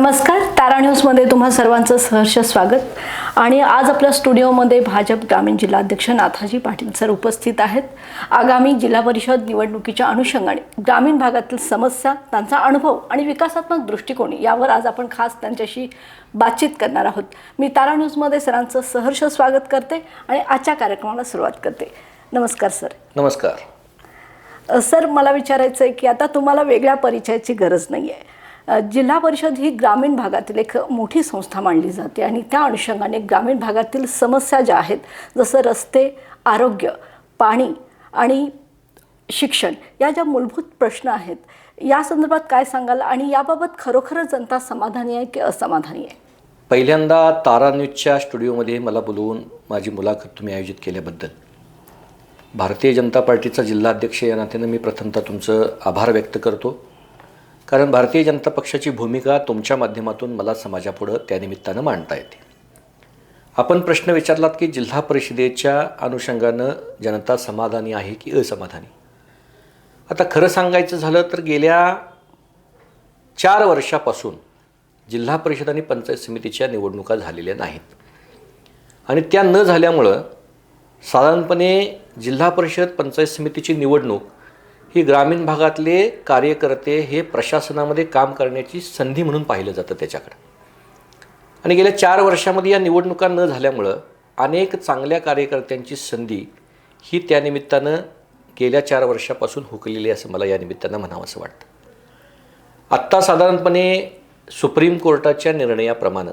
नमस्कार, तारा न्यूजमध्ये तुम्हा सर्वांचं सहर्ष स्वागत। आणि आज आपल्या स्टुडिओमध्ये भाजप ग्रामीण जिल्हाध्यक्ष नाथाजी पाटील सर उपस्थित आहेत। आगामी जिल्हा परिषद निवडणुकीच्या अनुषंगाने ग्रामीण भागातील समस्या, त्यांचा अनुभव आणि विकासात्मक दृष्टिकोन यावर आज आपण खास त्यांच्याशी बातचीत करणार आहोत। मी तारा न्यूजमध्ये सरांचं सहर्ष स्वागत करते आणि आजच्या कार्यक्रमाला सुरुवात करते। नमस्कार सर। नमस्कार सर, मला विचारायचं आहे की आता तुम्हाला वेगळ्या परिचयाची गरज नाही आहे। जिल्हा परिषद ही ग्रामीण भागातील एक मोठी संस्था मानली जाते आणि त्या अनुषंगाने ग्रामीण भागातील समस्या ज्या आहेत, जसं रस्ते, आरोग्य, पाणी आणि शिक्षण या ज्या मूलभूत प्रश्न आहेत, या संदर्भात काय सांगाल आणि याबाबत खरोखरच जनता समाधानी आहे की असमाधानी आहे? पहिल्यांदा तारा न्यूजच्या स्टुडिओमध्ये मला बोलवून माझी मुलाखत तुम्ही आयोजित केल्याबद्दल भारतीय जनता पार्टीचा जिल्हाध्यक्ष या नात्यानं मी प्रथमतः तुमचं आभार व्यक्त करतो। कारण भारतीय जनता पक्षाची भूमिका तुमच्या माध्यमातून मला समाजापुढं त्यानिमित्तानं मांडता येते। आपण प्रश्न विचारलात की जिल्हा परिषदेच्या अनुषंगानं जनता समाधानी आहे की असमाधानी। आता खरं सांगायचं झालं तर गेल्या 4 वर्षापासून जिल्हा परिषद आणि पंचायत समितीच्या निवडणुका झालेल्या नाहीत आणि त्या न झाल्यामुळं साधारणपणे जिल्हा परिषद पंचायत समितीची निवडणूक ही ग्रामीण भागातले कार्यकर्ते हे प्रशासनामध्ये काम करण्याची संधी म्हणून पाहिलं जातं त्याच्याकडे। आणि गेल्या 4 वर्षामध्ये या निवडणुका न झाल्यामुळं अनेक चांगल्या कार्यकर्त्यांची संधी ही त्यानिमित्तानं गेल्या 4 वर्षापासून हुकलेली असं मला या निमित्तानं म्हणावंसं वाटतं। आत्ता साधारणपणे सुप्रीम कोर्टाच्या निर्णयाप्रमाणे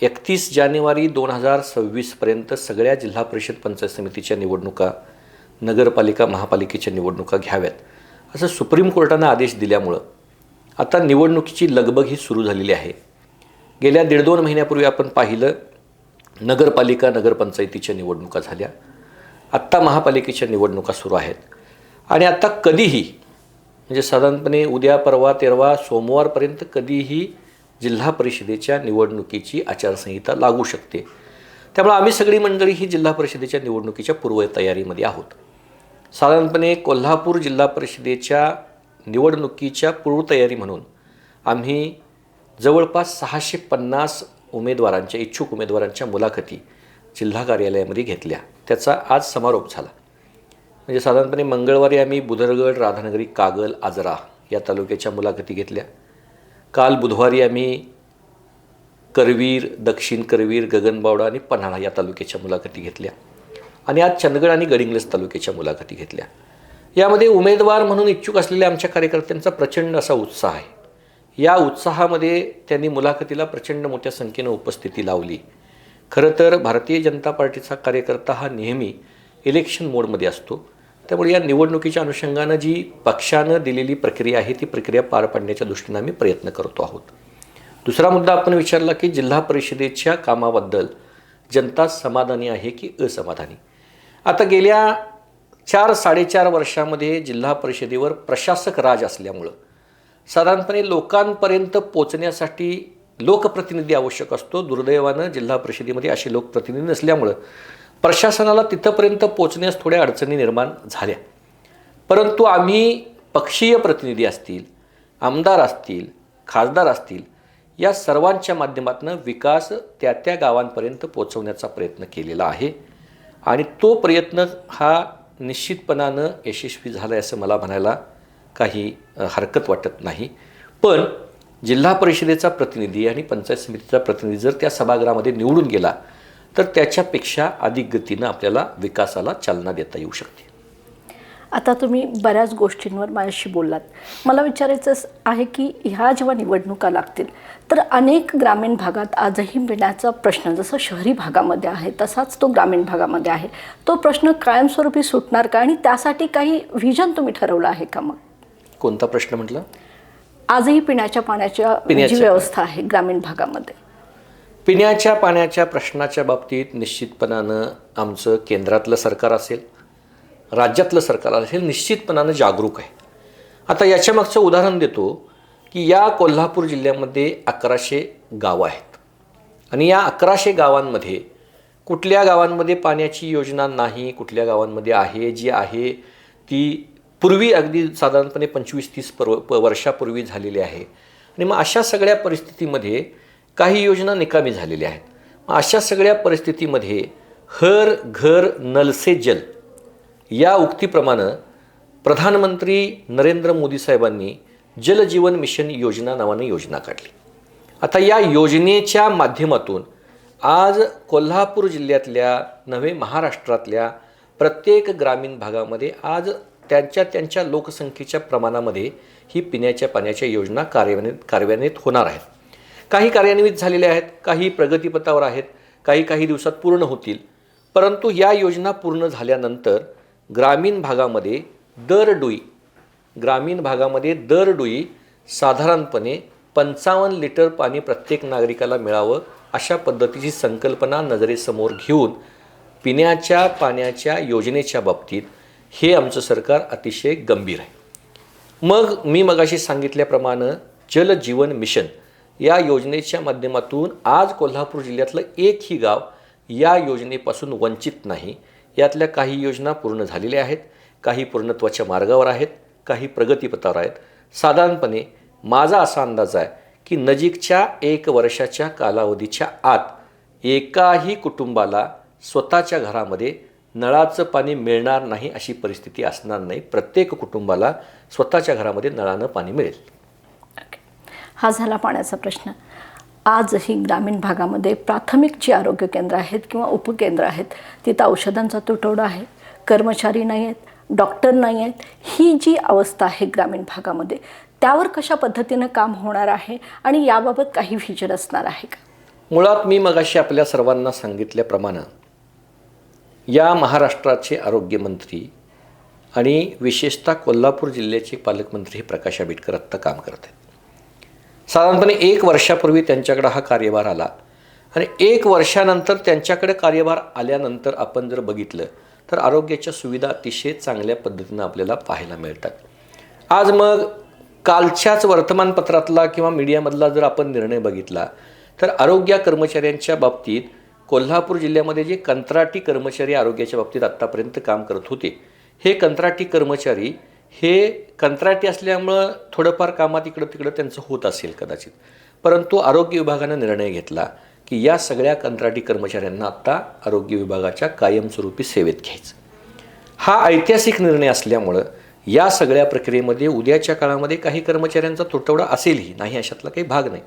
31 जानेवारी 2026पर्यंत सगळ्या जिल्हा परिषद पंचायत समितीच्या निवडणुका, नगरपालिका महापालिकेच्या निवडणुका घ्याव्यात असं सुप्रीम कोर्टानं आदेश दिल्यामुळं आता निवडणुकीची लगबग ही सुरू झालेली आहे। गेल्या 1.5-2 महिन्यापूर्वी आपण पाहिलं नगरपालिका नगरपंचायतीच्या निवडणुका झाल्या, आत्ता महापालिकेच्या निवडणुका सुरू आहेत आणि आता कधीही म्हणजे साधारणपणे उद्या परवा 13 सोमवारपर्यंत कधीही जिल्हा परिषदेच्या निवडणुकीची आचारसंहिता लागू शकते। त्यामुळे आम्ही सगळी मंडळी ही जिल्हा परिषदेच्या निवडणुकीच्या पूर्वतयारीमध्ये आहोत। साधारणपणे कोल्हापूर जिल्हा परिषदेच्या निवडणुकीच्या पूर्वतयारी म्हणून आम्ही जवळपास 650 उमेदवारांच्या इच्छुक उमेदवारांच्या मुलाखती जिल्हा कार्यालयामध्ये घेतल्या। त्याचा आज समारोप झाला। म्हणजे साधारणपणे मंगळवारी आम्ही बुधरगड, राधानगरी, कागल, आजरा या तालुक्याच्या मुलाखती घेतल्या। काल बुधवारी आम्ही करवीर, दक्षिण करवीर, गगनबावडा आणि पन्हाळा या तालुक्याच्या मुलाखती घेतल्या आणि आज चंदगड आणि गडिंग्लज तालुक्याच्या मुलाखती घेतल्या। यामध्ये उमेदवार म्हणून इच्छुक असलेल्या आमच्या कार्यकर्त्यांचा प्रचंड असा उत्साह आहे। या उत्साहामध्ये त्यांनी मुलाखतीला प्रचंड मोठ्या संख्येनं उपस्थिती लावली। खरं तर भारतीय जनता पार्टीचा कार्यकर्ता हा नेहमी इलेक्शन मोडमध्ये असतो, त्यामुळे या निवडणुकीच्या अनुषंगानं जी पक्षानं दिलेली प्रक्रिया आहे ती प्रक्रिया पार पाडण्याच्या दृष्टीनं आम्ही प्रयत्न करतो आहोत। दुसरा मुद्दा आपण विचारला की जिल्हा परिषदेच्या कामाबद्दल जनता समाधानी आहे की असमाधानी। आता गेल्या 4-4.5 वर्षामध्ये जिल्हा परिषदेवर प्रशासक राज असल्यामुळं साधारणपणे लोकांपर्यंत पोचण्यासाठी लोकप्रतिनिधी आवश्यक असतो। दुर्दैवानं जिल्हा परिषदेमध्ये असे लोकप्रतिनिधी नसल्यामुळं प्रशासनाला तिथंपर्यंत पोचण्यास थोड्या अडचणी निर्माण झाल्या। परंतु आम्ही पक्षीय प्रतिनिधी असतील, आमदार असतील, खासदार असतील, या सर्वांच्या माध्यमातून विकास त्या गावांपर्यंत पोचवण्याचा प्रयत्न केलेला आहे आणि तो प्रयत्न हा निश्चितपणानं यशस्वी झाला आहे असं मला म्हणायला काही हरकत वाटत नाही। पण जिल्हा परिषदेचा प्रतिनिधी आणि पंचायत समितीचा प्रतिनिधी जर त्या सभागृहामध्ये निवडून गेला तर त्याच्यापेक्षा अधिक गतीनं आपल्याला विकासाला चालना देता येऊ शकते। आता तुम्ही बऱ्याच गोष्टींवर माझ्याशी बोललात। मला विचारायचं आहे की ह्या जेव्हा निवडणुका लागतील तर अनेक ग्रामीण भागात आजही पिण्याचा प्रश्न जसं शहरी भागामध्ये आहे तसाच तो ग्रामीण भागामध्ये आहे, तो प्रश्न कायमस्वरूपी सुटणार का आणि त्यासाठी काही व्हिजन तुम्ही ठरवलं आहे का? मग कोणता प्रश्न म्हटलं? आजही पिण्याच्या पाण्याच्या जी व्यवस्था आहे ग्रामीण भागामध्ये, पिण्याच्या पाण्याच्या प्रश्नाच्या बाबतीत निश्चितपणानं आमचं केंद्रातलं सरकार असेल, राज्यातलं सरकार असेल, निश्चितपणानं जागरूक आहे। आता याच्या मागचं उदाहरण देतो की या कोल्हापूर जिल्ह्यामध्ये 1100 गावं आहेत आणि या 1100 गावांमध्ये कुठल्या गावांमध्ये पाण्याची योजना नाही, कुठल्या गावांमध्ये आहे, जी आहे ती पूर्वी अगदी साधारणपणे 25-30 वर्षापूर्वी झालेली आहे आणि मग अशा सगळ्या परिस्थितीमध्ये काही योजना निकामी झालेल्या आहेत. मग अशा सगळ्या परिस्थितीमध्ये हर घर नल से जल या उक्तीप्रमाणे प्रधानमंत्री नरेंद्र मोदी साहेबांनी जल जीवन मिशन योजना नावाने योजना काढली. आता या योजनेच्या माध्यमातून आज कोल्हापूर जिल्ह्यातल्या नव्हे महाराष्ट्रातल्या प्रत्येक ग्रामीण भागामध्ये आज त्यांच्या लोकसंख्येच्या प्रमाणामध्ये ही पिण्याच्या पाण्याच्या योजना कार्यान्वित होणार आहेत. काही कार्यान्वित झालेल्या आहेत, काही प्रगतीपथावर आहेत, काही दिवसात पूर्ण होतील. परंतु या योजना पूर्ण झाल्यानंतर ग्रामीण भागामध्ये दरडोई साधारणपणे 55 लिटर पाणी प्रत्येक नागरिकाला मिळावं अशा पद्धतीची संकल्पना नजरेसमोर घेऊन पिण्याच्या पाण्याच्या योजनेच्या बाबतीत हे आमचं सरकार अतिशय गंभीर आहे. मग मी मगाशी सांगितल्याप्रमाणे जल जीवन मिशन या योजनेच्या माध्यमातून आज कोल्हापूर जिल्ह्यातलं एकही गाव या योजनेपासून वंचित नाही. यातल्या काही योजना पूर्ण झालेल्या आहेत, काही पूर्णत्वाच्या मार्गावर आहेत, काही प्रगतीपथावर आहेत. साधारणपणे माझा असा अंदाज आहे की नजीकच्या 1 वर्षाच्या कालावधीच्या आत एकाही कुटुंबाला स्वतःच्या घरामध्ये नळाचं पाणी मिळणार नाही अशी परिस्थिती असणार नाही. प्रत्येक कुटुंबाला स्वतःच्या घरामध्ये नळानं पाणी मिळेल. हा झाला पाण्याचा प्रश्न. आजही ग्रामीण भागामध्ये प्राथमिक जी आरोग्य केंद्र आहेत किंवा उपकेंद्र आहेत तिथं औषधांचा तुटवडा आहे, कर्मचारी नाही आहेत, डॉक्टर नाही आहेत. ही जी अवस्था आहे ग्रामीण भागामध्ये त्यावर कशा पद्धतीनं काम होणार आहे आणि याबाबत काही व्हिजन असणार आहे का? मुळात मी मगाशी आपल्या सर्वांना सांगितल्याप्रमाणे या महाराष्ट्राचे आरोग्यमंत्री आणि विशेषतः कोल्हापूर जिल्ह्याचे पालकमंत्री हे प्रकाश आंबेडकर आत्ता काम करत आहेत. साधारणपणे 1 वर्षापूर्वी त्यांच्याकडे हा कार्यभार आला आणि 1 वर्षानंतर त्यांच्याकडे कार्यभार आल्यानंतर आपण जर बघितलं तर आरोग्याच्या सुविधा अतिशय चांगल्या पद्धतीनं आपल्याला पाहायला मिळतात. आज मग कालच्याच वर्तमानपत्रातला किंवा मीडियामधला जर आपण निर्णय बघितला तर आरोग्य कर्मचाऱ्यांच्या बाबतीत कोल्हापूर जिल्ह्यामध्ये जे कंत्राटी कर्मचारी आरोग्याच्या बाबतीत आत्तापर्यंत काम करत होते, हे कंत्राटी कर्मचारी हे कंत्राटी असल्यामुळं थोडंफार कामात इकडं तिकडं त्यांचं होत असेल कदाचित, परंतु आरोग्य विभागानं निर्णय घेतला की या सगळ्या कंत्राटी कर्मचाऱ्यांना आत्ता आरोग्य विभागाच्या कायमस्वरूपी सेवेत घ्यायचं. हा ऐतिहासिक निर्णय असल्यामुळं या सगळ्या प्रक्रियेमध्ये उद्याच्या काळामध्ये काही कर्मचाऱ्यांचा तुटवडा असेलही, नाही अशातला काही भाग नाही,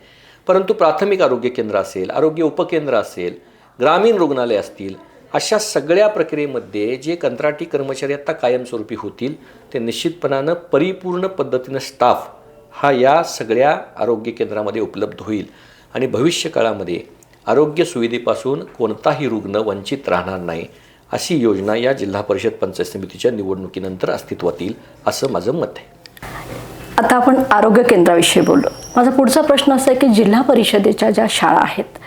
परंतु प्राथमिक आरोग्य केंद्र असेल, आरोग्य उपकेंद्र असेल, ग्रामीण रुग्णालय असतील, अशा सगळ्या प्रक्रियेमध्ये जे कंत्राटी कर्मचारी आत्ता कायमस्वरूपी होतील ते निश्चितपणानं परिपूर्ण पद्धतीनं स्टाफ हा या सगळ्या आरोग्य केंद्रामध्ये उपलब्ध होईल आणि भविष्य काळामध्ये आरोग्य सुविधेपासून कोणताही रुग्ण वंचित राहणार नाही अशी योजना या जिल्हा परिषद पंचायत समितीच्या निवडणुकीनंतर अस्तित्वात येईल असं माझं मत आहे. आता आपण आरोग्य केंद्राविषयी बोललो. माझा पुढचा प्रश्न असा आहे की जिल्हा परिषदेच्या ज्या शाळा आहेत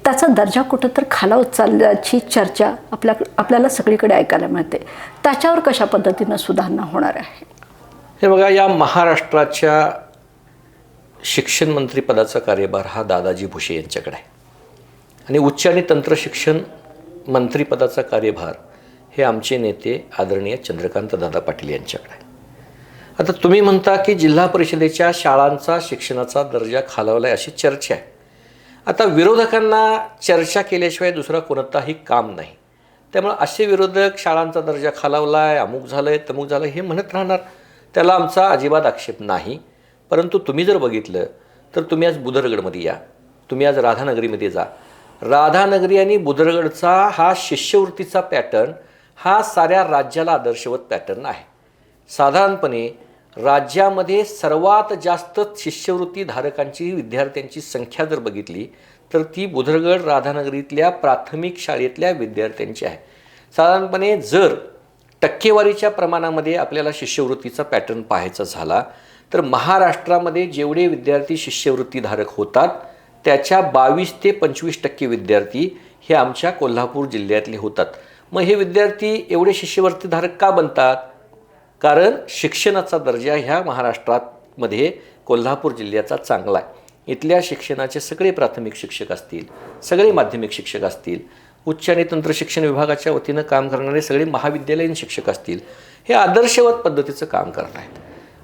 त्याचा दर्जा कुठं तर खालावत चालल्याची चर्चा आपल्याला सगळीकडे ऐकायला मिळते. त्याच्यावर कशा पद्धतीनं सुधारणा होणार आहे? हे बघा, या महाराष्ट्राच्या शिक्षण मंत्रिपदाचा कार्यभार हा दादाजी भुसे यांच्याकडे आहे आणि उच्च आणि तंत्र शिक्षण मंत्रिपदाचा कार्यभार हे आमचे नेते आदरणीय चंद्रकांत दादा पाटील यांच्याकडे आहे. आता तुम्ही म्हणता की जिल्हा परिषदेच्या शाळांचा शिक्षणाचा दर्जा खालावला आहे अशी चर्चा आहे. आता विरोधकांना चर्चा केल्याशिवाय दुसरा कोणताही काम नाही. त्यामुळे असे विरोधक शाळांचा दर्जा खालावला आहे, अमुक झालं आहे, तमुक झालं हे म्हणत राहणार. त्याला आमचा अजिबात आक्षेप नाही. परंतु तुम्ही जर बघितलं तर तुम्ही आज बुदरगडमध्ये या, तुम्ही आज राधानगरीमध्ये जा. राधानगरी आणि बुदरगडचा हा शिष्यवृत्तीचा पॅटर्न हा साऱ्या राज्याला आदर्शवत पॅटर्न आहे. साधारणपणे राज्यामध्ये सर्वात जास्त शिष्यवृत्ती धारकांची विद्यार्थ्यांची संख्या जर बघितली तर ती बुदरगड राधानगरीतल्या प्राथमिक शाळेतल्या विद्यार्थ्यांची आहे. साधारणपणे जर टक्केवारीच्या प्रमाणामध्ये आपल्याला शिष्यवृत्तीचा पॅटर्न पाहायचा झाला तर महाराष्ट्रामध्ये जेवढे विद्यार्थी शिष्यवृत्तीधारक होतात त्याच्या 22 ते 25% विद्यार्थी हे आमच्या कोल्हापूर जिल्ह्यातले होतात. मग हे विद्यार्थी एवढे शिष्यवृत्तीधारक का बनतात? कारण शिक्षणाचा दर्जा ह्या महाराष्ट्रामध्ये कोल्हापूर जिल्ह्याचा चांगला आहे. इथल्या शिक्षणाचे सगळे प्राथमिक शिक्षक असतील, सगळे माध्यमिक शिक्षक असतील, उच्च आणि तंत्र शिक्षण विभागाच्या वतीनं काम करणारे सगळे महाविद्यालयीन शिक्षक असतील, हे आदर्शवत पद्धतीचं काम करत आहेत.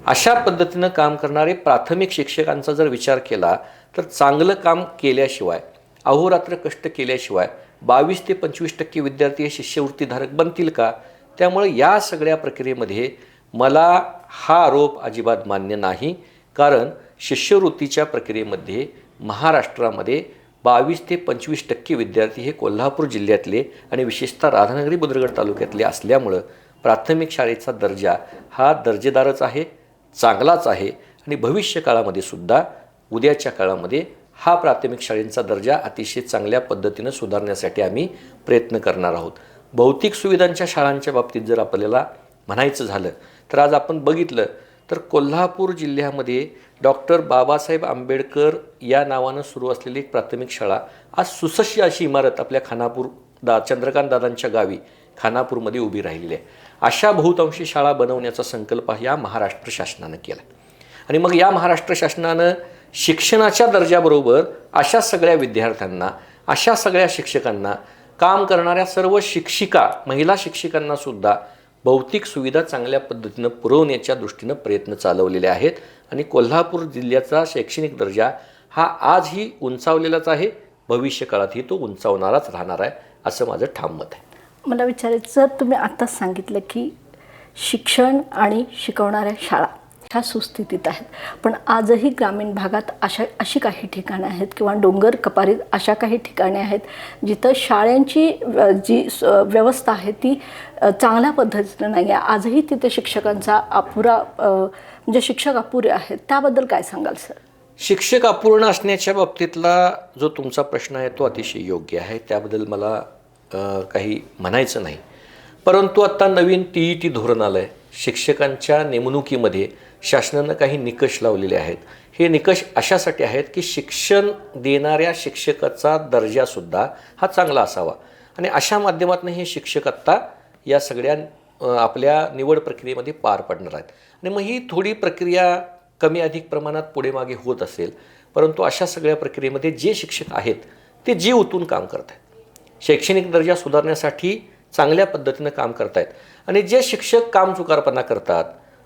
अशा पद्धतीनं काम करणारे प्राथमिक शिक्षकांचा जर विचार केला तर चांगलं काम केल्याशिवाय, अहोरात्र कष्ट केल्याशिवाय 22 ते 25% विद्यार्थी हे शिष्यवृत्तीधारक बनतील का? त्यामुळे या सगळ्या प्रक्रियेमध्ये मला हा आरोप अजिबात मान्य नाही. कारण शिष्यवृत्तीच्या प्रक्रियेमध्ये महाराष्ट्रामध्ये 22 ते 25% विद्यार्थी हे कोल्हापूर जिल्ह्यातले आणि विशेषतः राधानगरी बुद्रुक तालुक्यातले असल्यामुळं प्राथमिक शाळेचा दर्जा हा दर्जेदारच आहे, चांगलाच आहे आणि भविष्य काळामध्ये सुद्धा उद्याच्या काळामध्ये हा प्राथमिक शाळेचा दर्जा अतिशय चांगल्या पद्धतीनं सुधारण्यासाठी आम्ही प्रयत्न करणार आहोत. भौतिक सुविधांच्या शाळांच्या बाबतीत जर आपल्याला म्हणायचं झालं तर आज आपण बघितलं तर कोल्हापूर जिल्ह्यामध्ये डॉक्टर बाबासाहेब आंबेडकर या नावानं सुरू असलेली एक प्राथमिक शाळा आज सुसह्य अशी इमारत आपल्या चंद्रकांत दादांच्या गावी खानापूरमध्ये उभी राहिलेली आहे. अशा बहुतांशी शाळा बनवण्याचा संकल्प या महाराष्ट्र शासनानं केला आणि मग या महाराष्ट्र शासनानं शिक्षणाच्या दर्जाबरोबर अशा सगळ्या विद्यार्थ्यांना, अशा सगळ्या शिक्षकांना, काम करणाऱ्या सर्व शिक्षिका, महिला शिक्षकांना सुद्धा भौतिक सुविधा चांगल्या पद्धतीनं पुरवण्याच्या दृष्टीनं प्रयत्न चालवलेले आहेत आणि कोल्हापूर जिल्ह्याचा शैक्षणिक दर्जा हा आजही उंचावलेलाच आहे, भविष्य काळातही तो उंचावणाराच राहणार आहे असं माझं ठाम मत आहे. मला विचारायचं, जर तुम्ही आत्ताच सांगितलं की शिक्षण आणि शिकवणाऱ्या शाळा ह्या सुस्थितीत आहेत, पण आजही ग्रामीण भागात अशी काही ठिकाणं आहेत किंवा डोंगर कपारीत अशा काही ठिकाणे आहेत जिथं शाळांची जी व्यवस्था आहे ती चांगल्या पद्धतीनं नाही आहे. आजही तिथे शिक्षकांचा अपुरा म्हणजे शिक्षक अपुरे आहेत. त्याबद्दल काय सांगाल सर? शिक्षक अपूर्ण असण्याच्या बाबतीतला जो तुमचा प्रश्न आहे तो अतिशय योग्य आहे, त्याबद्दल मला काही म्हणायचं नाही. परंतु आत्ता नवीन TET धोरण आलं आहे. शिक्षकांच्या नेमणुकीमध्ये शासनानं काही निकष लावलेले आहेत. हे निकष अशासाठी आहेत की शिक्षण देणाऱ्या शिक्षकाचा दर्जासुद्धा हा चांगला असावा आणि अशा माध्यमातून हे शिक्षक आत्ता या सगळ्या आपल्या निवड प्रक्रियेमध्ये पार पडणार आहेत आणि मग ही थोडी प्रक्रिया कमी अधिक प्रमाणात पुढे मागे होत असेल, परंतु अशा सगळ्या प्रक्रियेमध्ये जे शिक्षक आहेत ते जीव ओतून काम करत आहेत, शैक्षणिक दर्जा सुधारण्यासाठी चांगल्या पद्धतीनं काम करत आहेत आणि जे शिक्षक कामचुकारपणा करतात,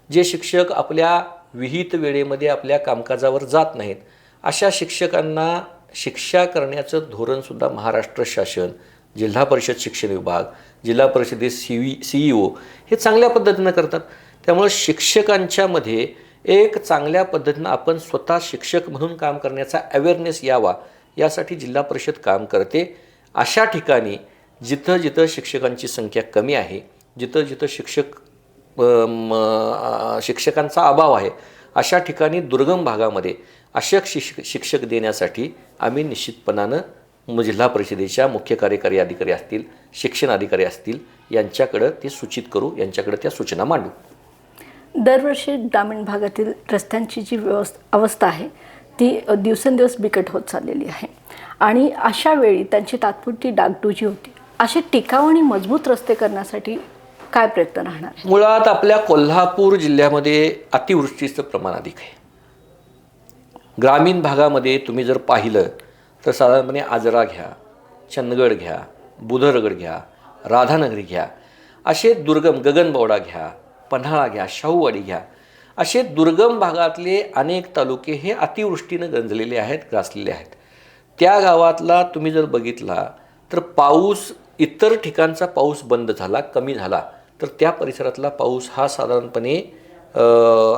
जे शिक्षक आपल्या विहित वेळेमध्ये आपल्या कामकाजावर जात नाहीत, अशा शिक्षकांना शिक्षा करण्याचं धोरणसुद्धा महाराष्ट्र शासन, जिल्हा परिषद शिक्षण विभाग, जिल्हा परिषदे CEO हे चांगल्या पद्धतीनं करतात. त्यामुळे शिक्षकांच्यामध्ये एक चांगल्या पद्धतीनं आपण स्वतः शिक्षक म्हणून काम करण्याचा अवेअरनेस यावा यासाठी जिल्हा परिषद काम करते. अशा ठिकाणी जिथं जिथं शिक्षकांची संख्या कमी आहे, जिथं जिथं शिक्षकांचा अभाव आहे, अशा ठिकाणी दुर्गम भागामध्ये अशा शिक्षक देण्यासाठी आम्ही निश्चितपणानं जिल्हा परिषदेच्या मुख्य कार्यकारी अधिकारी असतील, शिक्षण अधिकारी असतील यांच्याकडं ते सूचित करू, यांच्याकडे त्या सूचना मांडू. दरवर्षी ग्रामीण भागातील रस्त्यांची जी अवस्था आहे ती दिवसेंदिवस बिकट होत चाललेली आहे आणि अशा वेळी त्यांची तात्पुरती डागडुजी होती. असे टिकाऊ आणि मजबूत रस्ते करण्यासाठी काय प्रयत्न राहणार आहे? मुळात आपल्या कोल्हापूर जिल्ह्यामध्ये अतिवृष्टीचं प्रमाण अधिक आहे. ग्रामीण भागामध्ये तुम्ही जर पाहिलं तर साधारणपणे आजरा घ्या, चंदगड घ्या, बुधरगड घ्या, राधानगरी घ्या, असे दुर्गम, गगनबावडा घ्या, पन्हाळा घ्या, शाहूवाडी घ्या, असे दुर्गम भागातले अनेक तालुके हे अतिवृष्टीनं गंजलेले आहेत, ग्रासलेले आहेत. त्या गावातला तुम्ही जर बघितला तर पाऊस, इतर ठिकाणचा पाऊस बंद झाला, कमी झाला, तर त्या परिसरातला पाऊस हा साधारणपणे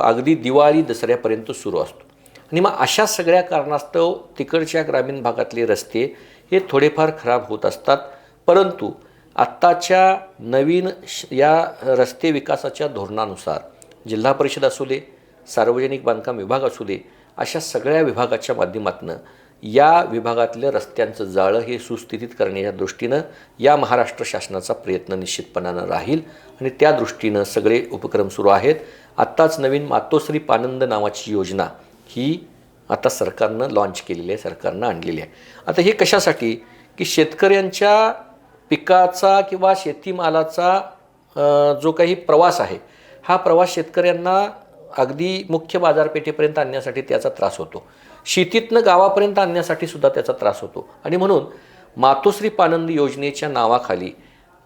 अगदी दिवाळी दसऱ्यापर्यंत सुरू असतो आणि मग अशा सगळ्या कारणास्तव तिकडच्या ग्रामीण भागातले रस्ते हे थोडेफार खराब होत असतात. परंतु आत्ताच्या नवीन या रस्ते विकासाच्या धोरणानुसार जिल्हा परिषद असू दे, सार्वजनिक बांधकाम विभाग असू दे, अशा सगळ्या विभागाच्या माध्यमातून या विभागातल्या रस्त्यांचं जाळं हे सुस्थितीत करण्याच्या दृष्टीनं या महाराष्ट्र शासनाचा प्रयत्न निश्चितपणानं राहील आणि त्या दृष्टीनं सगळे उपक्रम सुरू आहेत. आत्ताच नवीन मातोश्री पानंद नावाची योजना ही आता सरकारनं लॉन्च केलेली आहे, सरकारनं आणलेली आहे. आता हे कशासाठी की शेतकऱ्यांच्या पिकाचा किंवा शेतीमालाचा जो काही प्रवास आहे, हा प्रवास शेतकऱ्यांना अगदी मुख्य बाजारपेठेपर्यंत आणण्यासाठी त्याचा त्रास होतो, शेतीतनं गावापर्यंत आणण्यासाठी सुद्धा त्याचा त्रास होतो आणि म्हणून मातोश्री पानंद योजनेच्या नावाखाली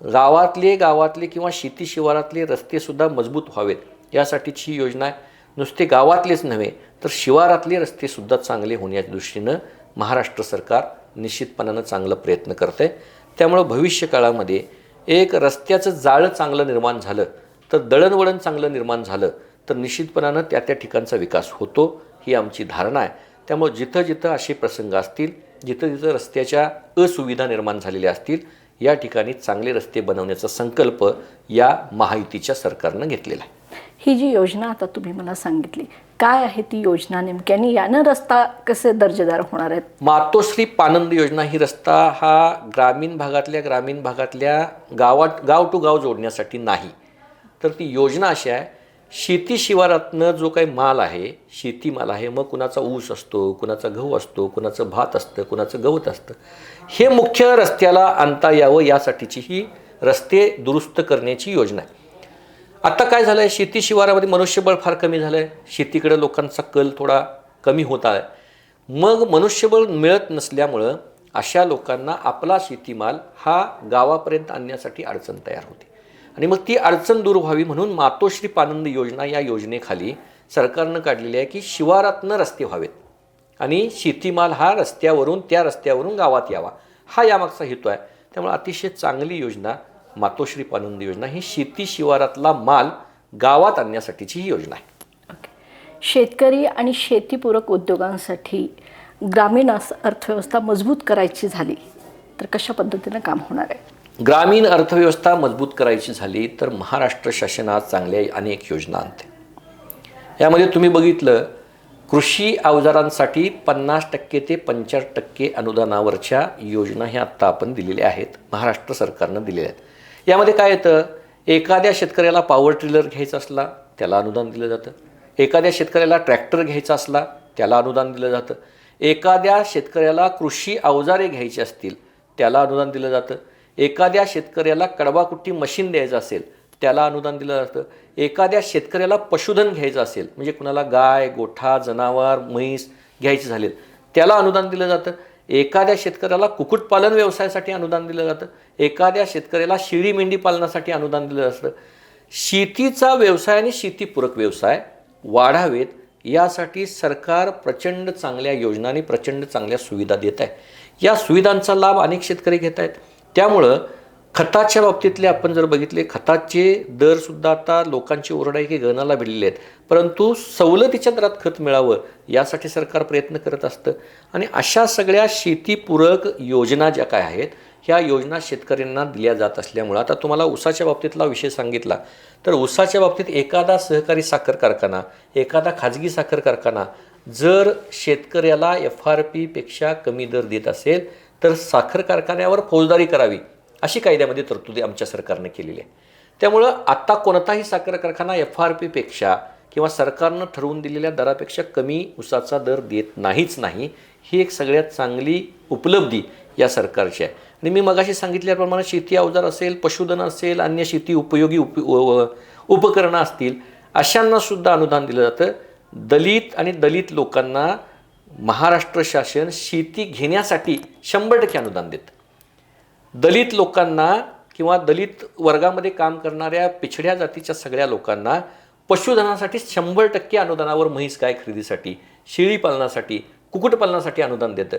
गावातले किंवा शेती शिवारातले रस्तेसुद्धा मजबूत व्हावेत यासाठीची ही योजना आहे. नुसते गावातलेच नव्हे तर शिवारातले रस्तेसुद्धा चांगले होण्याच्या दृष्टीनं महाराष्ट्र सरकार निश्चितपणानं चांगला प्रयत्न करतं आहे. त्यामुळं भविष्य काळामध्ये एक रस्त्याचं जाळं चांगलं निर्माण झालं तर दळणवळण चांगलं निर्माण झालं तर निश्चितपणानं त्या त्या ठिकाणचा विकास होतो, ही आमची धारणा आहे. त्यामुळं जिथं जिथं असे प्रसंग असतील, जिथं जिथं रस्त्याच्या असुविधा निर्माण झालेल्या असतील, या ठिकाणी चांगले रस्ते बनवण्याचा संकल्प या महायुतीच्या सरकारनं घेतलेला आहे. ही जी योजना आता तुम्ही मला सांगितली, काय आहे ती योजना नेमकी आणि यानं रस्ता कसे दर्जेदार होणार आहेत? मातोश्री पानंद योजना ही रस्ता हा ग्रामीण भागातल्या गाव टू गाव जोडण्यासाठी नाही, तर ती योजना अशी आहे, शेती शिवारातनं जो काही माल आहे, शेतीमाल आहे, मग कुणाचा ऊस असतो, कुणाचा गहू असतो, कुणाचं भात असतं, कुणाचं गवत असतं, हे मुख्य रस्त्याला आणता यावं यासाठीची ही रस्ते दुरुस्त करण्याची योजना आहे. आता काय झालं आहे, शेती शिवारामध्ये मनुष्यबळ फार कमी झालं आहे, शेतीकडे लोकांचा कल थोडा कमी होत आहे. मग मनुष्यबळ मिळत नसल्यामुळं अशा लोकांना आपला शेतीमाल हा गावापर्यंत आणण्यासाठी अडचण तयार होते आणि मग ती अडचण दूर व्हावी म्हणून मातोश्री पानंद योजना या योजनेखाली सरकारनं काढलेली आहे की शिवारातनं रस्ते व्हावेत आणि शेतीमाल हा त्या रस्त्यावरून गावात यावा, हा यामागचा हेतू आहे. त्यामुळे अतिशय चांगली योजना मातोश्री पानंद योजना ही शेती शिवारातला माल गावात आणण्यासाठीची ही योजना आहे. शेतकरी आणि शेतीपूरक उद्योगांसाठी ग्रामीण अर्थव्यवस्था मजबूत करायची झाली तर कशा पद्धतीनं काम होणार आहे? ग्रामीण अर्थव्यवस्था मजबूत करायची झाली तर महाराष्ट्र शासनात चांगल्या अनेक योजना आणते. यामध्ये तुम्ही बघितलं, कृषी अवजारांसाठी 50% ते 45% अनुदानावरच्या योजना ह्या आत्ता आपण दिलेल्या आहेत, महाराष्ट्र सरकारनं दिलेल्या आहेत. यामध्ये काय येतं, एखाद्या शेतकऱ्याला पॉवर टिलर घ्यायचा असला त्याला अनुदान दिलं जातं, एखाद्या शेतकऱ्याला ट्रॅक्टर घ्यायचा असला त्याला अनुदान दिलं जातं, एखाद्या शेतकऱ्याला कृषी अवजारे घ्यायची असतील त्याला अनुदान दिलं जातं, एखाद्या शेतकऱ्याला कडबाकुट्टी मशीन द्यायचं असेल त्याला अनुदान दिलं जातं, एखाद्या शेतकऱ्याला पशुधन घ्यायचं असेल म्हणजे कुणाला गाय गोठा जनावर म्हैस घ्यायची झाली त्याला अनुदान दिलं जातं, एखाद्या शेतकऱ्याला कुक्कुटपालन व्यवसायासाठी अनुदान दिलं जातं, एखाद्या शेतकऱ्याला शेळी मेंढी पालनासाठी अनुदान दिलं जातं. शेतीचा व्यवसाय आणि शेतीपूरक व्यवसाय वाढावेत यासाठी सरकार प्रचंड चांगल्या योजना आणि प्रचंड चांगल्या सुविधा देत आहे. या सुविधांचा लाभ अनेक शेतकरी घेत आहेत. त्यामुळं खताच्या बाबतीतले आपण जर बघितले, खताचे दरसुद्धा आता लोकांची ओरड आहे की गगनाला भिडलेले आहेत, परंतु सवलतीच्या दरात खत मिळावं यासाठी सरकार प्रयत्न करत असतं. आणि अशा सगळ्या शेतीपूरक योजना ज्या काय आहेत ह्या योजना शेतकऱ्यांना दिल्या जात असल्यामुळं, आता तुम्हाला ऊसाच्या बाबतीतला विषय सांगितला तर ऊसाच्या बाबतीत एखादा सहकारी साखर कारखाना, एखादा खाजगी साखर कारखाना जर शेतकऱ्याला FRP पेक्षा कमी दर देत असेल तर साखर कारखान्यावर फौजदारी करावी अशी कायद्यामध्ये तरतुदी आमच्या सरकारने केलेली आहे. त्यामुळं आता कोणताही साखर कारखाना FRP पेक्षा किंवा सरकारनं ठरवून दिलेल्या दरापेक्षा कमी ऊसाचा दर देत नाही. ही एक सगळ्यात चांगली उपलब्धी या सरकारची आहे. आणि मी मगाशी सांगितल्याप्रमाणे शेती अवजार असेल, पशुधन असेल, अन्य शेती उपयोगी उपकरणं असतील, अशांनासुद्धा अनुदान दिलं जातं. दलित लोकांना महाराष्ट्र शासन शेती घेण्यासाठी 100% अनुदान देतं. दलित लोकांना किंवा दलित वर्गामध्ये काम करणाऱ्या पिछड्या जातीच्या सगळ्या लोकांना पशुधनासाठी 100% अनुदानावर म्हैस गाय खरेदीसाठी, शेळी पालनासाठी, कुक्कुटपालनासाठी अनुदान देतं.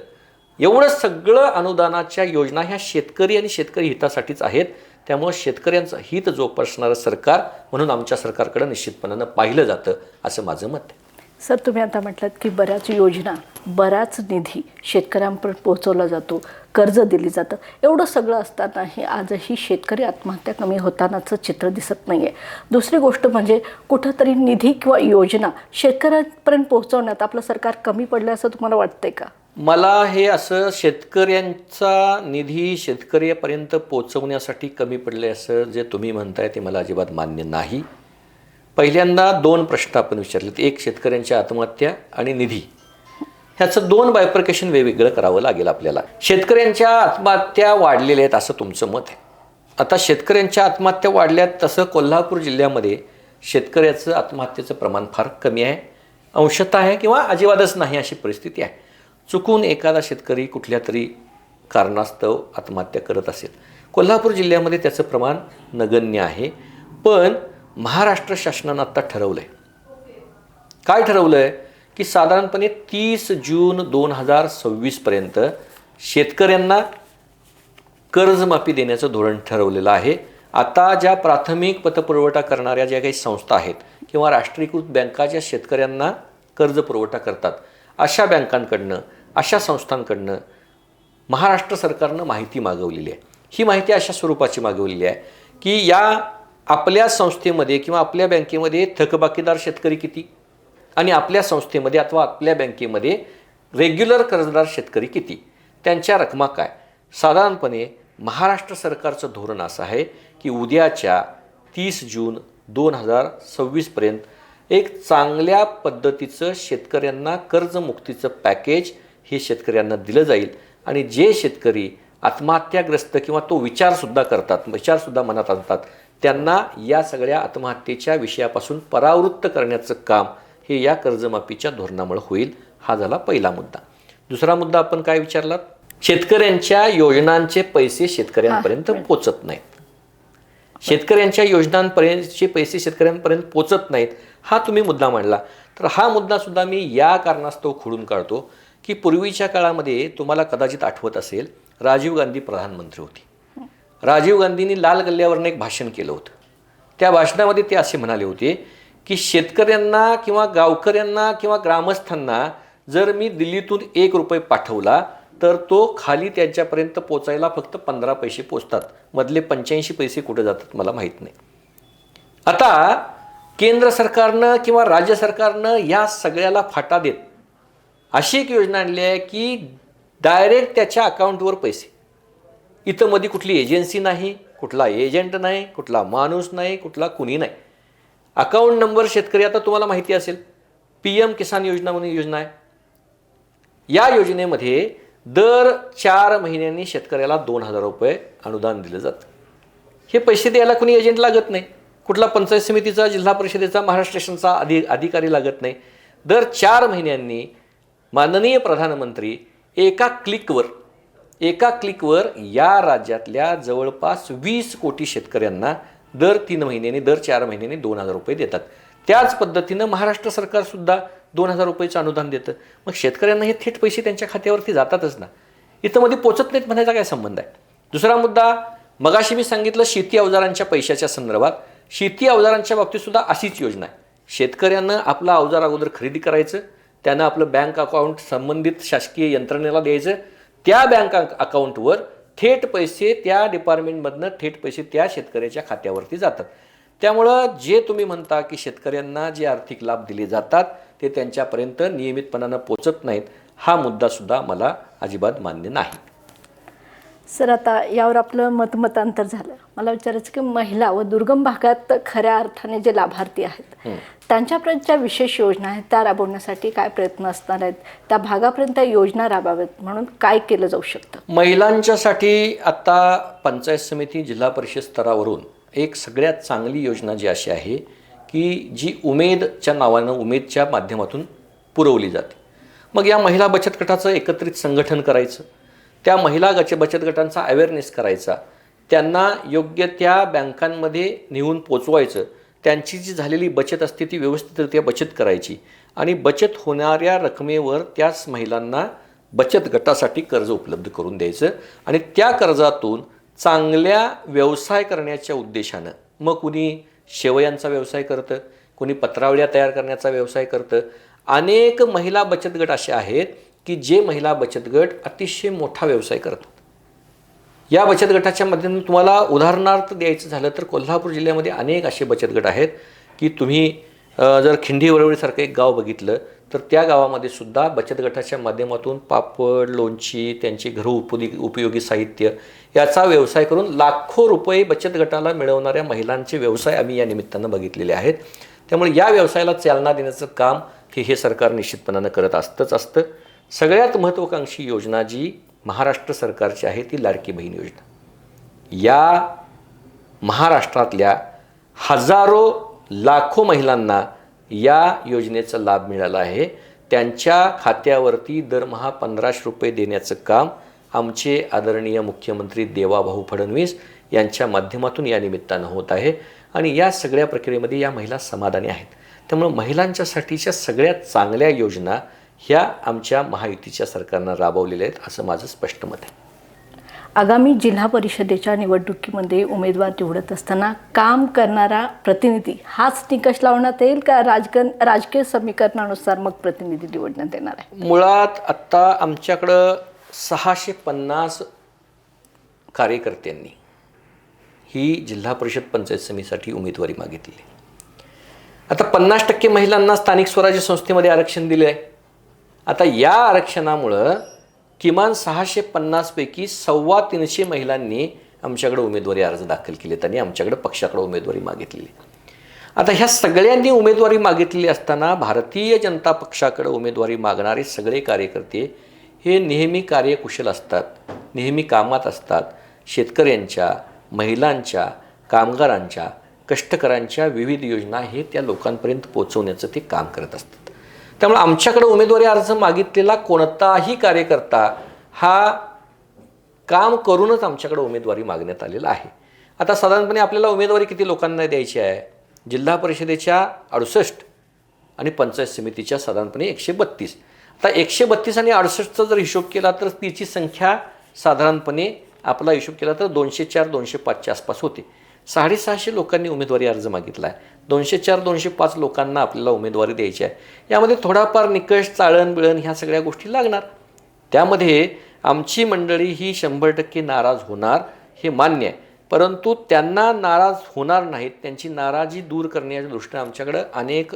एवढं सगळं अनुदानाच्या योजना ह्या शेतकरी आणि शेतकरी हितासाठीच आहेत. त्यामुळे शेतकऱ्यांचं हित जोपासणारं सरकार म्हणून आमच्या सरकारकडे निश्चितपणानं पाहिलं जातं असं माझं मत आहे. सर, तुम्ही आता म्हटलात की बऱ्याच योजना, बराच निधी शेतकऱ्यांपर्यंत पोहोचवला जातो, कर्ज दिली जातं. एवढं सगळं असतानाही आजही शेतकरी आत्महत्या कमी होतानाचं चित्र दिसत नाही आहे. दुसरी गोष्ट म्हणजे कुठंतरी निधी किंवा योजना शेतकऱ्यांपर्यंत पोहोचवण्यात आपलं सरकार कमी पडलं असं तुम्हाला वाटतंय का? मला हे असं शेतकऱ्यांचा निधी शेतकऱ्यापर्यंत पोहोचवण्यासाठी कमी पडले असं जे तुम्ही म्हणताय ते मला अजिबात मान्य नाही. पहिल्यांदा 2 प्रश्न आपण विचारलेत, एक शेतकऱ्यांच्या आत्महत्या आणि निधी, ह्याचं 2 बायफर्केशन वेगवेगळं करावं लागेल आपल्याला. शेतकऱ्यांच्या आत्महत्या वाढलेल्या आहेत असं तुमचं मत आहे. आता शेतकऱ्यांच्या आत्महत्या वाढल्यात तसं कोल्हापूर जिल्ह्यामध्ये शेतकऱ्याचं आत्महत्येचं प्रमाण फार कमी आहे, अंशतः आहे किंवा अजिबातच नाही अशी परिस्थिती आहे. चुकून एखादा शेतकरी कुठल्या तरी कारणास्तव आत्महत्या करत असेल. कोल्हापूर जिल्ह्यामध्ये त्याचं प्रमाण नगण्य आहे. पण महाराष्ट्र शासनानं आत्ता ठरवलं आहे काय ठरवलं आहे की साधारणपणे 30 जून 2026पर्यंत शेतकऱ्यांना कर्जमाफी देण्याचं धोरण ठरवलेलं आहे. आता ज्या प्राथमिक पतपुरवठा करणाऱ्या ज्या काही संस्था आहेत किंवा राष्ट्रीयकृत बँका ज्या शेतकऱ्यांना कर्ज पुरवठा करतात, अशा बँकांकडनं, अशा संस्थांकडनं महाराष्ट्र सरकारनं माहिती मागवलेली आहे. ही माहिती अशा स्वरूपाची मागवलेली आहे की या आपल्या संस्थेमध्ये किंवा आपल्या बँकेमध्ये थकबाकीदार शेतकरी किती आणि आपल्या संस्थेमध्ये अथवा आपल्या बँकेमध्ये रेग्युलर कर्जदार शेतकरी किती, त्यांच्या रकमा काय. साधारणपणे महाराष्ट्र सरकारचं धोरण असं आहे की उद्याच्या 30 जून 2026पर्यंत एक चांगल्या पद्धतीचं शेतकऱ्यांना कर्जमुक्तीचं पॅकेज हे शेतकऱ्यांना दिलं जाईल. आणि जे शेतकरी आत्महत्याग्रस्त किंवा तो विचारसुद्धा करतात, विचारसुद्धा मनात आणतात, त्यांना या सगळ्या आत्महत्येच्या विषयापासून परावृत्त करण्याचं काम हे या कर्जमाफीच्या धोरणामुळे होईल. हा झाला पहिला मुद्दा. दुसरा मुद्दा आपण काय विचारलात, शेतकऱ्यांच्या योजनांचे पैसे शेतकऱ्यांपर्यंत पोचत नाहीत. शेतकऱ्यांच्या योजनांपर्यंतचे पैसे शेतकऱ्यांपर्यंत पोचत नाहीत हा तुम्ही मुद्दा मांडला. तर हा मुद्दासुद्धा मी या कारणास्तव खोडून काढतो की पूर्वीच्या काळामध्ये तुम्हाला कदाचित आठवत असेल, राजीव गांधी प्रधानमंत्री होते. राजीव गांधींनी लाल किल्ल्यावरनं एक भाषण केलं होतं. त्या भाषणामध्ये ते असे म्हणाले होते की शेतकऱ्यांना किंवा गावकऱ्यांना किंवा ग्रामस्थांना जर मी दिल्लीतून ₹1 पाठवला तर तो खाली त्यांच्यापर्यंत पोचायला फक्त 15 पैसे पोचतात, मधले 85 पैसे कुठे जातात मला माहीत नाही. आता केंद्र सरकारनं किंवा राज्य सरकारनं या सगळ्याला फाटा देत अशी एक योजना आणली आहे की डायरेक्ट त्याच्या अकाउंटवर पैसे. इथं मध्ये कुठली एजन्सी नाही, कुठला एजंट नाही, कुठला माणूस नाही, कुठला कुणी नाही. अकाउंट नंबर शेतकरी, आता तुम्हाला माहिती असेल PM किसान योजना म्हणून योजना आहे. या योजनेमध्ये दर 4 महिन्यांनी शेतकऱ्याला ₹2000 अनुदान दिलं जातं. हे पैसे द्यायला कुणी एजंट लागत नाही, कुठला पंचायत समितीचा, जिल्हा परिषदेचा, महाराष्ट्र शासनाचा अधिकारी लागत नाही. दर 4 महिन्यांनी माननीय प्रधानमंत्री एका क्लिकवर या राज्यातल्या जवळपास 20 कोटी शेतकऱ्यांना दर 3 महिन्यांनी, दर 4 महिन्यांनी ₹2000 देतात. त्याच पद्धतीनं महाराष्ट्र सरकारसुद्धा ₹2000 अनुदान देतं. मग शेतकऱ्यांना हे थेट पैसे त्यांच्या खात्यावरती जातातच ना, इथं मध्ये पोचत नाहीत म्हणायचा काय संबंध आहे. दुसरा मुद्दा, मगाशी मी सांगितलं शेती अवजारांच्या पैशाच्या संदर्भात, शेती अवजारांच्या बाबतीतसुद्धा अशीच योजना आहे. शेतकऱ्यांना आपलं अवजार अगोदर खरेदी करायचं, त्यानं आपलं बँक अकाउंट संबंधित शासकीय यंत्रणेला द्यायचं, त्या बँक अकाउंटवर थेट पैसे त्या डिपार्टमेंटमधनं थेट पैसे त्या शेतकऱ्याच्या खात्यावरती जातात. त्यामुळं जे तुम्ही म्हणता की शेतकऱ्यांना जे आर्थिक लाभ दिले जातात ते त्यांच्यापर्यंत नियमितपणानं पोचत नाहीत, हा मुद्दासुद्धा मला अजिबात मान्य नाही. सर, आता यावर आपलं मतांतर झालं. मला विचारायचं की महिला व दुर्गम भागात खऱ्या अर्थाने जे लाभार्थी आहेत त्यांच्यापर्यंत ज्या विशेष योजना आहेत त्या राबवण्यासाठी काय प्रयत्न असणार आहेत, त्या भागापर्यंत योजना राबवाव्यात म्हणून काय केलं जाऊ शकतं? महिलांच्यासाठी आता पंचायत समिती, जिल्हा परिषद स्तरावरून एक सगळ्यात चांगली योजना जी अशी आहे की जी उमेदच्या नावानं, उमेदच्या माध्यमातून पुरवली जाते. मग या महिला बचत गटाचं एकत्रित संघटन करायचं, त्या महिला बचत गटांचा अवेअरनेस करायचा, त्यांना योग्य त्या बँकांमध्ये नेऊन पोचवायचं, त्यांची जी झालेली बचत असते ती व्यवस्थितरित्या बचत करायची आणि बचत होणाऱ्या रकमेवर त्याच महिलांना बचत गटासाठी कर्ज उपलब्ध करून द्यायचं आणि त्या कर्जातून चांगल्या व्यवसाय करण्याच्या उद्देशानं, मग कुणी शेवयांचा व्यवसाय करतं, कुणी पत्रावळ्या तयार करण्याचा व्यवसाय करतं. अनेक महिला बचत गट असे आहेत की जे महिला बचत गट अतिशय मोठा व्यवसाय करतात. या बचत गटाच्या माध्यमातून तुम्हाला उदाहरणार्थ द्यायचं झालं तर कोल्हापूर जिल्ह्यामध्ये अनेक असे बचत गट आहेत की तुम्ही जर खिंडी वरवळीसारखं एक गाव बघितलं तर त्या गावामध्ये सुद्धा बचत गटाच्या माध्यमातून पापड, लोणची, त्यांची उपयोगी साहित्य याचा व्यवसाय करून लाखो रुपये बचत गटाला मिळवणाऱ्या महिलांचे व्यवसाय आम्ही या निमित्तानं बघितलेले आहेत. त्यामुळे या व्यवसायाला चालना देण्याचं काम हे सरकार निश्चितपणानं करत असतं. सगळ्यात महत्त्वाकांक्षी योजना जी महाराष्ट्र सरकारची आहे ती लाडकी बहीण योजना. या महाराष्ट्रातल्या हजारो लाखो महिलांना या योजनेचा लाभ मिळाला आहे. त्यांच्या खात्यावरती दरमहा ₹1500 देण्याचं काम आमचे आदरणीय मुख्यमंत्री देवाभाऊ फडणवीस यांच्या माध्यमातून या निमित्तानं होत आहे आणि या सगळ्या प्रक्रियेमध्ये या महिला समाधानी आहेत. त्यामुळे महिलांच्यासाठीच्या सगळ्यात चांगल्या योजना ह्या आमच्या महायुतीच्या सरकारनं राबवलेल्या आहेत असं माझं स्पष्ट मत आहे. आगामी जिल्हा परिषदेच्या निवडणुकीमध्ये उमेदवार निवडत असताना काम करणारा प्रतिनिधी हाच निकष लावण्यात येईल का राजकीय समीकरणानुसार मग प्रतिनिधी निवडण्यात येणार आहे? मुळात आत्ता आमच्याकडं 650 कार्यकर्त्यांनी ही जिल्हा परिषद पंचायत समितीसाठी उमेदवारी मागितली. आता 50% महिलांना स्थानिक स्वराज्य संस्थेमध्ये आरक्षण दिले आहे. आता या आरक्षणामुळं किमान 650 पैकी 350 महिलांनी आमच्याकडे उमेदवारी अर्ज दाखल केलेत आणि आमच्याकडे पक्षाकडे उमेदवारी मागितलेली. आता ह्या सगळ्यांनी उमेदवारी मागितलेली असताना भारतीय जनता पक्षाकडे उमेदवारी मागणारे सगळे कार्यकर्ते हे नेहमी कार्यकुशल असतात, नेहमी कामात असतात. शेतकऱ्यांच्या, महिलांच्या, कामगारांच्या, कष्टकऱ्यांच्या विविध योजना हे त्या लोकांपर्यंत पोहोचवण्याचं ते काम करत असतात. त्यामुळे आमच्याकडे उमेदवारी अर्ज मागितलेला कोणताही कार्यकर्ता हा काम करूनच आमच्याकडे उमेदवारी मागण्यात आलेला आहे. आता साधारणपणे आपल्याला उमेदवारी किती लोकांना द्यायची आहे? जिल्हा परिषदेच्या 68 आणि पंचायत समितीच्या साधारणपणे 132. आता 132 आणि 68चा जर हिशोब केला तर तिची संख्या साधारणपणे आपला हिशोब केला तर 204-205च्या आसपास होते. 650 लोकांनी उमेदवारी अर्ज मागितला आहे. 204-205 लोकांना आपल्याला उमेदवारी द्यायची आहे. यामध्ये थोडाफार निकष, चाळण बिळण ह्या सगळ्या गोष्टी लागणार. त्यामध्ये आमची मंडळी ही 100% नाराज होणार हे मान्य आहे. परंतु त्यांना नाराज होणार नाहीत, त्यांची नाराजी दूर करण्याच्या दृष्टीने आमच्याकडं अनेक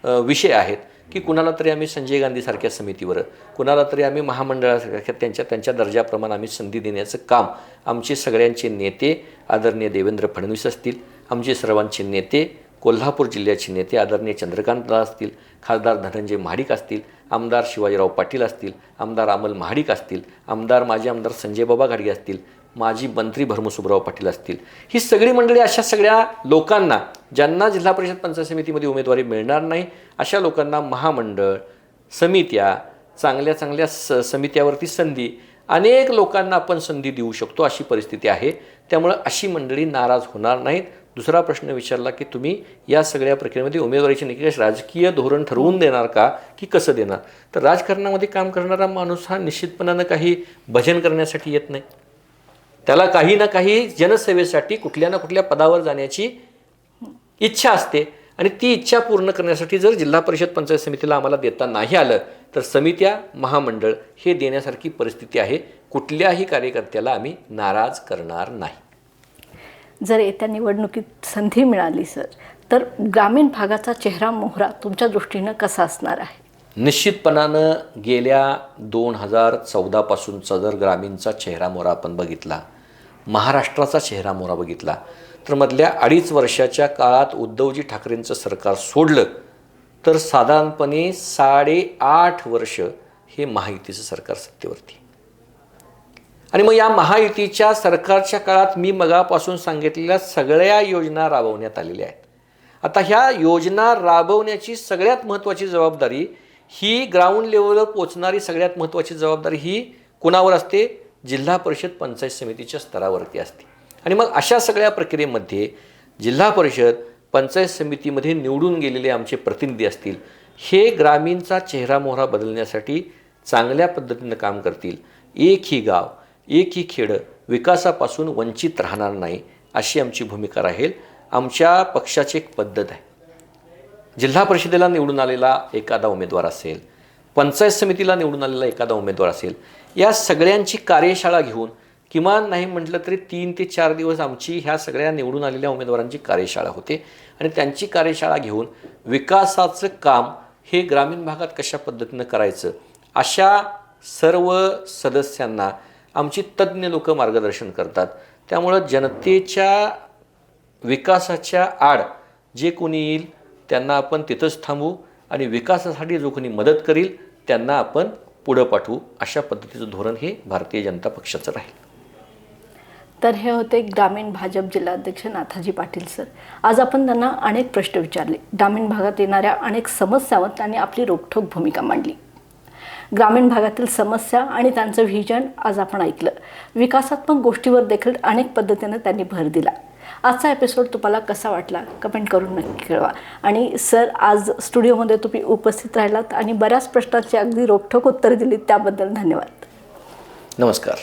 विषय आहेत की कुणाला तरी आम्ही संजय गांधीसारख्या समितीवर, कुणाला तरी आम्ही महामंडळासारख्या त्यांच्या दर्जाप्रमाणे आम्ही संधी देण्याचं काम आमचे सगळ्यांचे नेते आदरणीय देवेंद्र फडणवीस असतील, आमचे सर्वांचे नेते, कोल्हापूर जिल्ह्याचे नेते आदरणीय चंद्रकांत दादा असतील, खासदार धनंजय महाडिक असतील, आमदार शिवाजीराव पाटील असतील, आमदार अमल महाडिक असतील, माजी आमदार संजय बाबा घाडगे असतील, माजी मंत्री भरमसुबराव पाटील असतील, ही सगळी मंडळी अशा सगळ्या लोकांना ज्यांना जिल्हा परिषद पंचायत समितीमध्ये उमेदवारी मिळणार नाही अशा लोकांना महामंडळ, समित्या, चांगल्या समित्यावरती संधी, अनेक लोकांना आपण संधी देऊ शकतो अशी परिस्थिती आहे. त्यामुळं अशी मंडळी नाराज होणार नाहीत. दुसरा प्रश्न विचारला की तुम्ही या सगळ्या प्रक्रियेमध्ये उमेदवारीचे निकष राजकीय धोरण ठरवून देणार का की कसं देणार? तर राजकारणामध्ये काम करणारा माणूस हा निश्चितपणानं काही भजन करण्यासाठी येत नाही. त्याला काही ना काही जनसेवेसाठी कुठल्या ना कुठल्या पदावर जाण्याची इच्छा असते आणि ती इच्छा पूर्ण करण्यासाठी जर जिल्हा परिषद पंचायत समितीला आम्हाला देता नाही आलं तर समित्या, महामंडळ हे देण्यासारखी परिस्थिती आहे. कुठल्याही कार्यकर्त्याला आम्ही नाराज करणार नाही. जर येत्या निवडणुकीत संधी मिळाली सर, तर ग्रामीण भागाचा चेहरा मोहरा तुमच्या दृष्टीनं कसा असणार आहे? निश्चितपणानं गेल्या 2014 पासूनचा जर ग्रामीणचा चेहरा मोहरा आपण बघितला, महाराष्ट्राचा चेहरा मोहरा बघितला, तर मधल्या 2.5 वर्षाच्या काळात उद्धवजी ठाकरेंचं सरकार सोडलं तर साधारणपणे 8.5 वर्ष हे महायुतीचं सरकार सत्तेवरती. आणि मग या महायुतीच्या सरकारच्या काळात मी मगापासून सांगितलेल्या सगळ्या योजना राबवण्यात आलेल्या आहेत. आता ह्या योजना राबवण्याची सगळ्यात महत्त्वाची जबाबदारी ही ग्राउंड लेवलवर पोचणारी सगळ्यात महत्त्वाची जबाबदारी ही कुणावर असते? जिल्हा परिषद पंचायत समितीच्या स्तरावरती असते. आणि मग अशा सगळ्या प्रक्रियेमध्ये जिल्हा परिषद पंचायत समितीमध्ये निवडून गेलेले आमचे प्रतिनिधी असतील, हे ग्रामीणचा चेहरा मोहरा बदलण्यासाठी चांगल्या पद्धतीनं काम करतील. एकही गाव, एकही खेडं विकासापासून वंचित राहणार नाही अशी आमची भूमिका राहील. आमच्या पक्षाची एक पद्धत आहे. जिल्हा परिषदेला निवडून आलेला एखादा उमेदवार असेल, पंचायत समितीला निवडून आलेला एखादा उमेदवार असेल, या सगळ्यांची कार्यशाळा घेऊन किमान नाही म्हटलं तरी 3 ते 4 दिवस आमची ह्या सगळ्या निवडून आलेल्या उमेदवारांची कार्यशाळा होते. आणि त्यांची कार्यशाळा घेऊन विकासाचं काम हे ग्रामीण भागात कशा पद्धतीनं करायचं अशा सर्व सदस्यांना आमची तज्ज्ञ लोक मार्गदर्शन करतात. त्यामुळं जनतेच्या विकासाच्या आड जे कोणी येईल त्यांना आपण तिथंच थांबू आणि विकासासाठी जो कोणी मदत करील त्यांना आपण पुढं पाठवू, अशा पद्धतीचं धोरण हे भारतीय जनता पक्षाचं राहील. तर हे होते ग्रामीण भाजप जिल्हाध्यक्ष नाथाजी पाटील सर. आज आपण त्यांना अनेक प्रश्न विचारले, ग्रामीण भागात येणाऱ्या अनेक समस्यावर त्यांनी आपली रोखठोक भूमिका मांडली. ग्रामीण भागातील समस्या आणि त्यांचं व्हिजन आज आपण ऐकलं. विकासात्मक गोष्टीवर देखील अनेक पद्धतीने त्यांनी भर दिला. आजचा एपिसोड तुम्हाला कसा वाटला कमेंट करून नक्की कळवा. आणि सर, आज स्टुडिओमध्ये तुम्ही उपस्थित राहिलात आणि बऱ्याच प्रश्नांची अगदी रोखठोक उत्तरं दिलीत, त्याबद्दल धन्यवाद. नमस्कार.